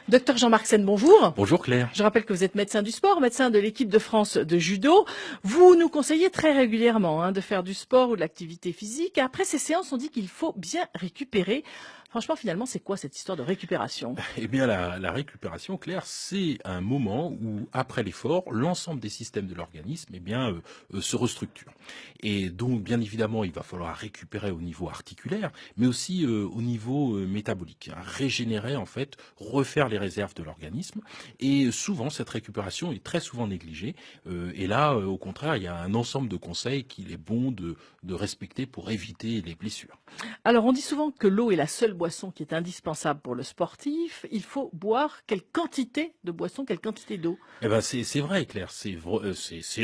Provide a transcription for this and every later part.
Docteur Jean-Marc Sen, bonjour. Bonjour Claire. Je rappelle que vous êtes médecin du sport, médecin de l'équipe de France de judo. Vous nous conseillez très régulièrement de faire du sport ou de l'activité physique. Après ces séances, on dit qu'il faut bien récupérer. Franchement, finalement, c'est quoi cette histoire de récupération? Eh bien, la récupération, Claire, c'est un moment où, après l'effort, l'ensemble des systèmes de l'organisme se restructure. Et donc, bien évidemment, il va falloir récupérer au niveau articulaire, mais aussi au niveau métabolique. Régénérer, en fait, refaire les réserves de l'organisme. Et souvent, cette récupération est très souvent négligée. Et là, au contraire, il y a un ensemble de conseils qu'il est bon de respecter pour éviter les blessures. Alors, on dit souvent que l'eau est la seule boisson qui est indispensable pour le sportif. Il faut boire quelle quantité de boisson, quelle quantité d'eau? Eh ben c'est vrai, Claire, c'est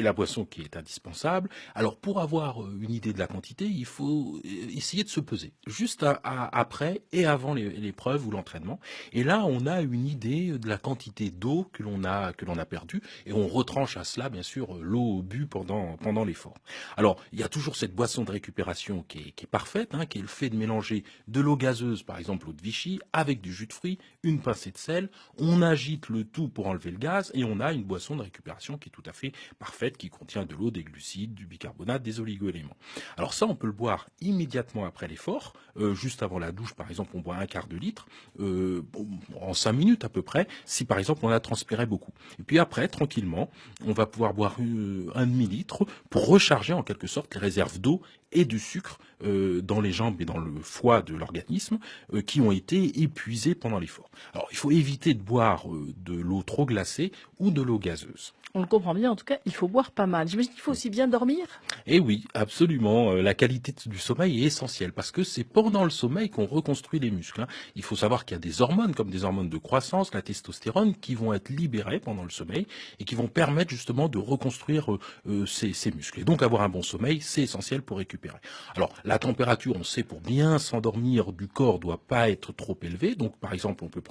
la boisson qui est indispensable. Alors pour avoir une idée de la quantité, il faut essayer de se peser juste après et avant l'épreuve ou l'entraînement. Et là, on a une idée de la quantité d'eau que l'on a perdue et on retranche à cela bien sûr l'eau bue pendant l'effort. Alors il y a toujours cette boisson de récupération qui est parfaite, qui est le fait de mélanger de l'eau gazeuse, par exemple l'eau de Vichy, avec du jus de fruits, une pincée de sel. On agite le tout pour enlever le gaz et on a une boisson de récupération qui est tout à fait parfaite, qui contient de l'eau, des glucides, du bicarbonate, des oligo-éléments. Alors ça, on peut le boire immédiatement après l'effort, juste avant la douche, par exemple, on boit un quart de litre, en 5 minutes à peu près, si par exemple on a transpiré beaucoup. Et puis après, tranquillement, on va pouvoir boire un demi-litre pour recharger en quelque sorte les réserves d'eau et de sucre dans les jambes et dans le foie de l'organisme qui ont été épuisés pendant l'effort. Alors il faut éviter de boire de l'eau trop glacée ou de l'eau gazeuse. On le comprend bien, en tout cas, il faut boire pas mal. J'imagine qu'il faut aussi bien dormir. Et oui, absolument. La qualité du sommeil est essentielle parce que c'est pendant le sommeil qu'on reconstruit les muscles. Il faut savoir qu'il y a des hormones, comme des hormones de croissance, la testostérone, qui vont être libérées pendant le sommeil et qui vont permettre justement de reconstruire ces muscles. Et donc avoir un bon sommeil, c'est essentiel pour récupérer. Alors la température, on sait, pour bien s'endormir du corps, doit pas être trop élevée. Donc par exemple, on peut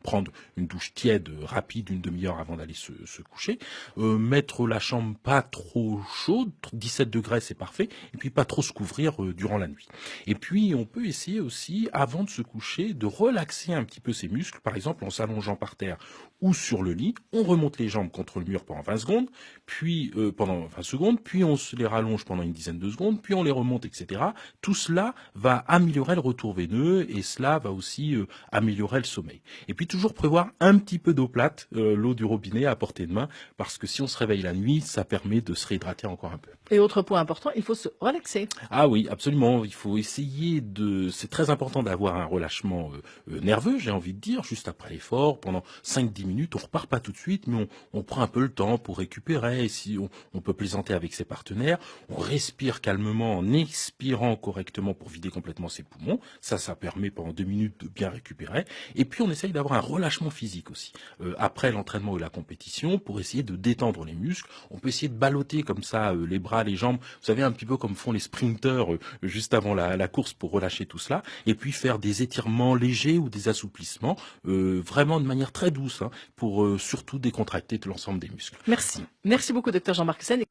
prendre une douche tiède rapide, une demi-heure avant d'aller se coucher. Mettre la chambre pas trop chaude, 17 degrés c'est parfait, et puis pas trop se couvrir durant la nuit. Et puis on peut essayer aussi, avant de se coucher, de relaxer un petit peu ses muscles, par exemple en s'allongeant par terre ou sur le lit. On remonte les jambes contre le mur pendant 20 secondes, puis pendant 20 secondes, puis on se les rallonge pendant une dizaine de secondes, puis on les remonte, etc. Tout cela va améliorer le retour veineux et cela va aussi améliorer le sommeil. Et puis toujours prévoir un petit peu d'eau plate, l'eau du robinet à portée de main, parce que si on se réveille la nuit, ça permet de se réhydrater encore un peu. Et autre point important, il faut se relaxer. Ah oui, absolument. Il faut essayer c'est très important d'avoir un relâchement nerveux, j'ai envie de dire, juste après l'effort, pendant 5-10 minutes. On repart pas tout de suite, mais on prend un peu le temps pour récupérer. Et si on peut plaisanter avec ses partenaires, on respire calmement en expirant correctement pour vider complètement ses poumons. Ça permet pendant 2 minutes de bien récupérer. Et puis on essaye d'avoir un relâchement physique aussi. Après l'entraînement ou la compétition, pour essayer de détendre les muscles, on peut essayer de balloter comme ça les bras, les jambes, vous savez, un petit peu comme font les sprinteurs juste avant la course pour relâcher tout cela, et puis faire des étirements légers ou des assouplissements, vraiment de manière très douce, pour surtout décontracter tout l'ensemble des muscles. Merci. Merci beaucoup, docteur Jean-Marc Sen.